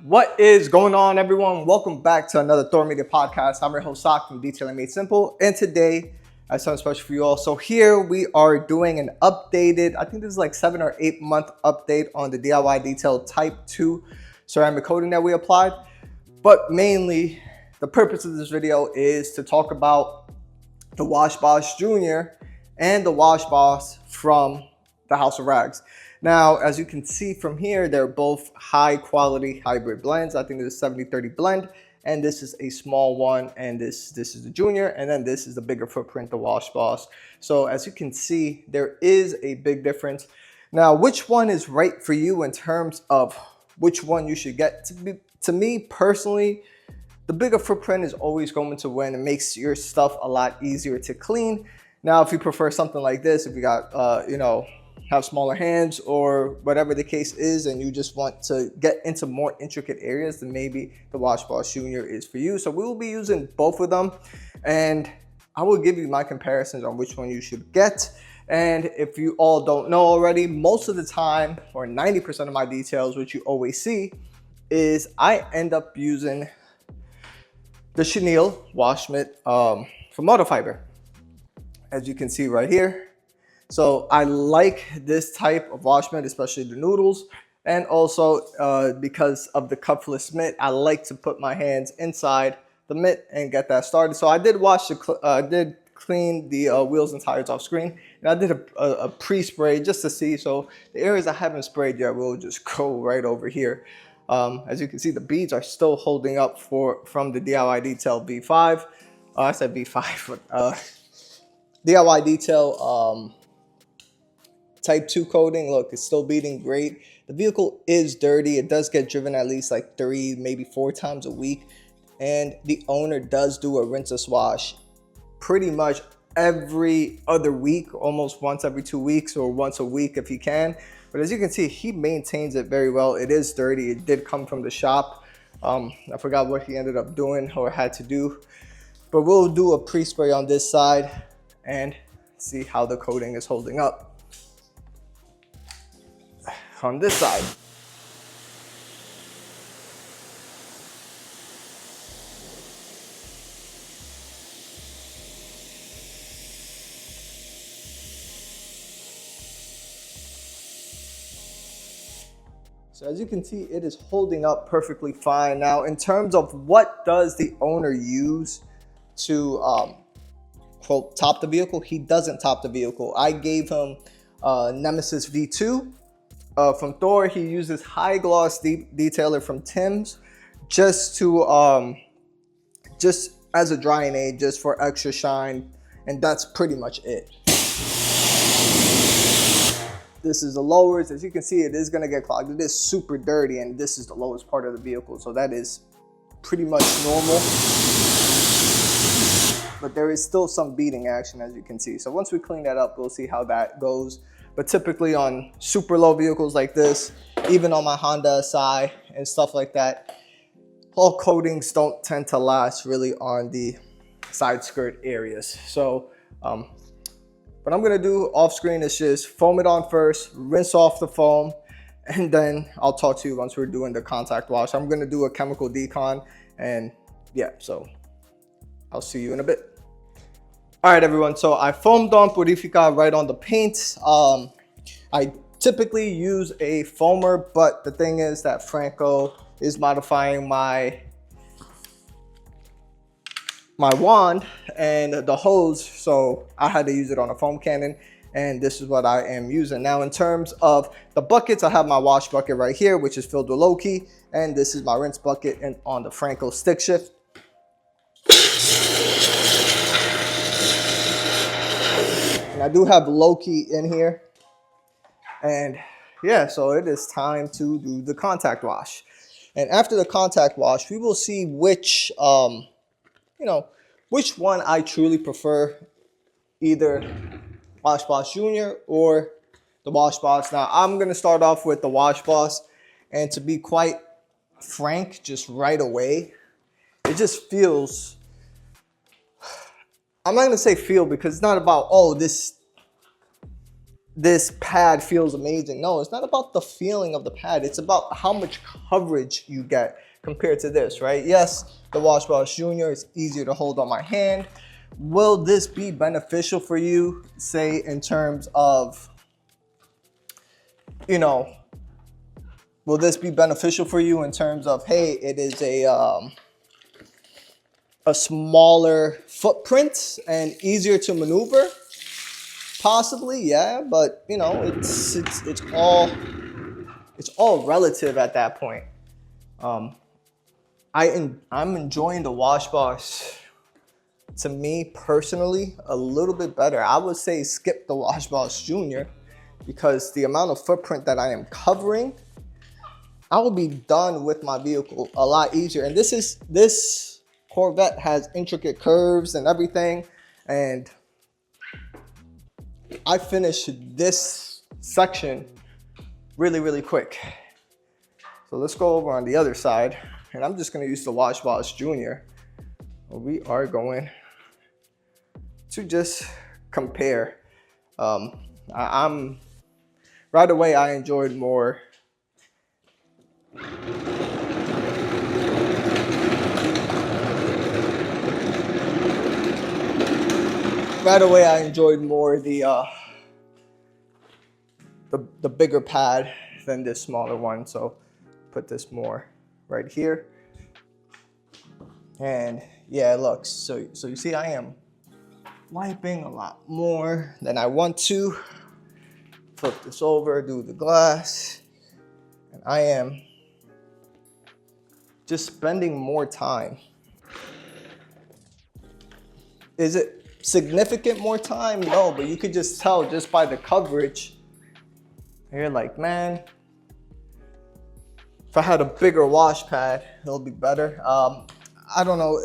What is going on, everyone? Welcome back to another Thor Media podcast. I'm your host, Sock from Detailing Made Simple, and today I have something special for you all. So here we are doing an updated, I think this is like 7 or 8 month update on the DIY Detail Type 2 ceramic coating that we applied. But mainly, the purpose of this video is to talk about the Wash Boss Junior and the Wash Boss from the House of Rags. Now, as you can see from here, they're both high quality hybrid blends. I think this is a 70-30 blend, and this is a small one, and this is the Junior, and then this is the bigger footprint, the Wash Boss. So as you can see, there is a big difference. Now, which one is right for you in terms of which one you should get? To me personally, the bigger footprint is always going to win. It makes your stuff a lot easier to clean. Now, if you prefer something like this, if you got, have smaller hands or whatever the case is, and you just want to get into more intricate areas, then maybe the Wash Boss Junior is for you. So we will be using both of them, and I will give you my comparisons on which one you should get. And if you all don't know already, most of the time, or 90% of my details, which you always see, is I end up using the chenille wash mitt from Autofiber, as you can see right here. So I like this type of wash mitt, especially the noodles, and also because of the cuffless mitt, I like to put my hands inside the mitt and get that started. So I did clean the wheels and tires off screen, and I did a pre-spray just to see. So the areas I haven't sprayed yet will just go right over here. As you can see, the beads are still holding up from the DIY Detail V5. I said V5, but DIY Detail Type 2 coating. Look, it's still beating great. The vehicle is dirty. It does get driven at least like 3, maybe 4 times a week. And the owner does do a rinse and wash pretty much every other week, almost once every 2 weeks or once a week if he can. But as you can see, he maintains it very well. It is dirty. It did come from the shop. I forgot what he ended up doing or had to do. But we'll do a pre-spray on this side and see how the coating is holding up on this side. So as you can see, it is holding up perfectly fine. Now, in terms of what does the owner use to quote top the vehicle, he doesn't top the vehicle. I gave him Nemesis V2 from Thor. He uses high gloss detailer from Tim's just to just as a drying aid, just for extra shine, and that's pretty much it. This is the lowers. As you can see, it is going to get clogged. It is super dirty, and this is the lowest part of the vehicle, so that is pretty much normal. But there is still some beading action, as you can see. So once we clean that up, we'll see how that goes. But typically on super low vehicles like this, even on my Honda SI and stuff like that, all coatings don't tend to last really on the side skirt areas. So what I'm gonna do off screen is just foam it on first, rinse off the foam, and then I'll talk to you once we're doing the contact wash. I'm gonna do a chemical decon, and yeah, so I'll see you in a bit. All right, everyone, so I foamed on Purifica right on the paint. I typically use a foamer, but the thing is that Franco is modifying my wand and the hose, so I had to use it on a foam cannon, and this is what I am using. Now, in terms of the buckets, I have my wash bucket right here, which is filled with Loki, and this is my rinse bucket and on the Franco stick shift. And I do have Loki in here. And yeah, so it is time to do the contact wash. And after the contact wash, we will see which, which one I truly prefer, either Wash Boss Junior or the Wash Boss. Now, I'm going to start off with the Wash Boss. And to be quite frank, just right away, it just feels, I'm not going to say feel because it's not about, oh, this this pad feels amazing. No, it's not about the feeling of the pad. It's about how much coverage you get compared to this, right? Yes, the Washboss Junior is easier to hold on my hand. Will this be beneficial for you, say in terms of, will this be beneficial for you in terms of, hey, it is a smaller footprint and easier to maneuver? Possibly, yeah, but it's all relative at that point. I'm enjoying the Washboss, to me personally, a little bit better. I would say skip the Washboss Junior because the amount of footprint that I am covering, I will be done with my vehicle a lot easier. And this Corvette has intricate curves and everything, and I finished this section really, really quick. So let's go over on the other side, and I'm just gonna use the Washboss Junior. We are going to just compare. I'm right away, I enjoyed more the bigger pad than this smaller one. So put this more right here. And yeah, it looks, so you see I am wiping a lot more than I want to. Flip this over, do the glass, and I am just spending more time. Is it significant more time? No, but you could just tell just by the coverage. You're like, man, if I had a bigger wash pad, it'll be better. I don't know,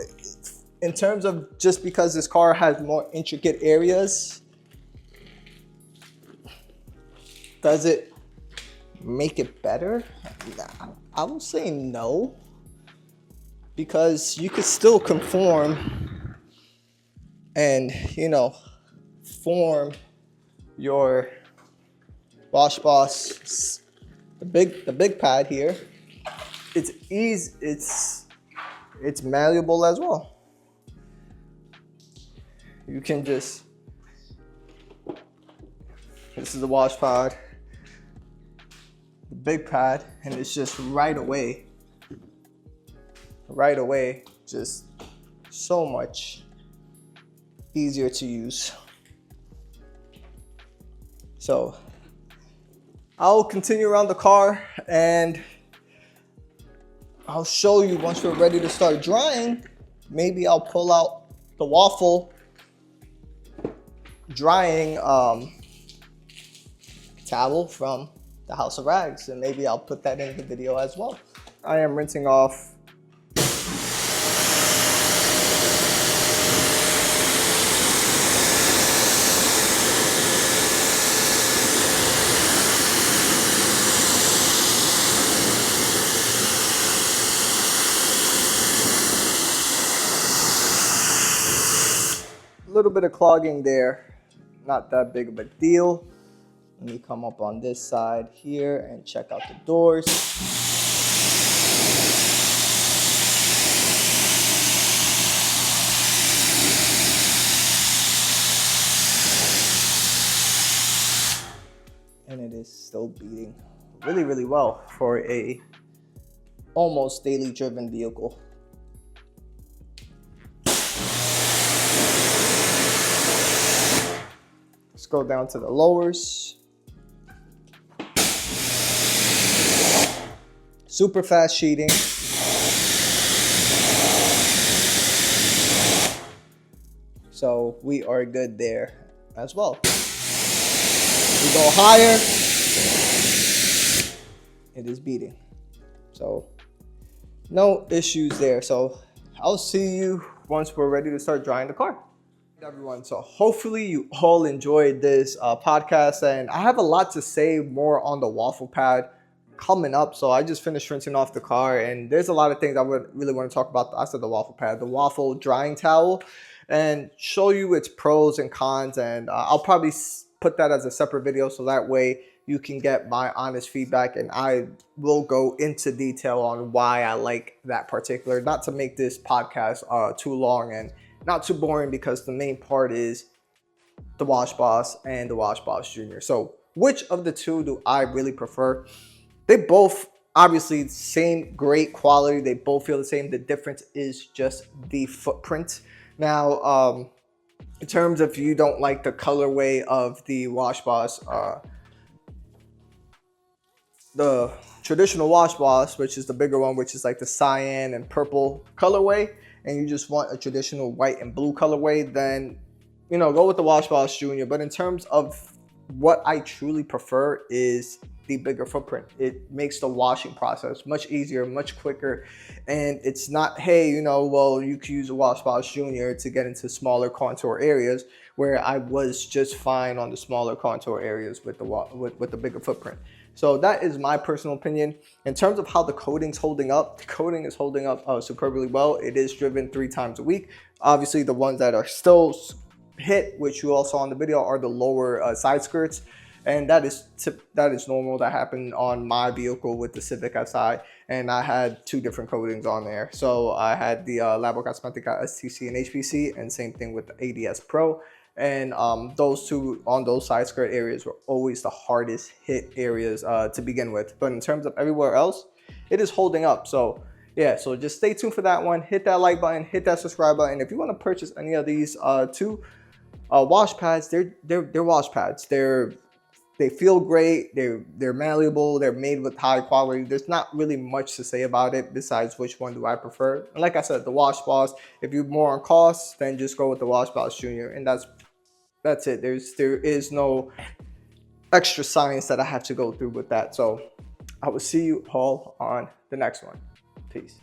in terms of just because this car has more intricate areas, does it make it better? I would say no, because you could still conform and, form your Washboss, the big pad here. It's easy, it's malleable as well. You can just, this is the wash pad, the big pad, and it's just right away, just so much easier to use. So I'll continue around the car and I'll show you once we're ready to start drying. Maybe I'll pull out the waffle drying towel from the House of Rags, and maybe I'll put that in the video as well. I am rinsing off a little bit of clogging there, not that big of a deal. Let me come up on this side here and check out the doors. And it is still beating really, really well for a almost daily driven vehicle. Let's go down to the lowers. Super fast sheeting. So we are good there as well. We go higher, it is beating. So no issues there. So I'll see you once we're ready to start drying the car. Everyone, so hopefully you all enjoyed this podcast, and I have a lot to say more on the waffle pad coming up. So I just finished rinsing off the car, and there's a lot of things I would really want to talk about. I said the waffle pad, the waffle drying towel, and show you its pros and cons, and I'll probably put that as a separate video so that way you can get my honest feedback, and I will go into detail on why I like that particular, not to make this podcast too long and not too boring, because the main part is the Wash Boss and the Wash Boss Junior. So which of the two do I really prefer? They both obviously same great quality. They both feel the same. The difference is just the footprint. Now, in terms of you don't like the colorway of the Wash Boss, the traditional Wash Boss, which is the bigger one, which is like the cyan and purple colorway, and you just want a traditional white and blue colorway, then, you know, go with the Wash Boss Junior. But in terms of what I truly prefer is the bigger footprint. It makes the washing process much easier, much quicker, and it's not, hey, you know, well, you could use a Wash Boss Junior to get into smaller contour areas, where I was just fine on the smaller contour areas with the bigger footprint. So that is my personal opinion. In terms of how the coating's holding up, the coating is holding up superbly well. It is driven 3 times a week. Obviously, the ones that are still hit, which you all saw in the video, are the lower side skirts, and that is normal. That happened on my vehicle with the Civic Si, and I had 2 different coatings on there. So I had the Labo Cosmetica STC and HPC, and same thing with the ADS Pro. And those 2 on those side skirt areas were always the hardest hit areas to begin with. But in terms of everywhere else, it is holding up. So yeah, so just stay tuned for that one. Hit that like button, hit that subscribe button. If you want to purchase any of these 2 wash pads, they're wash pads. They feel great. They're malleable. They're made with high quality. There's not really much to say about it besides which one do I prefer. And like I said, the Wash Boss. If you're more on cost, then just go with the Wash Boss Junior, and that's it. There is no extra science that I have to go through with that. So I will see you all on the next one. Peace.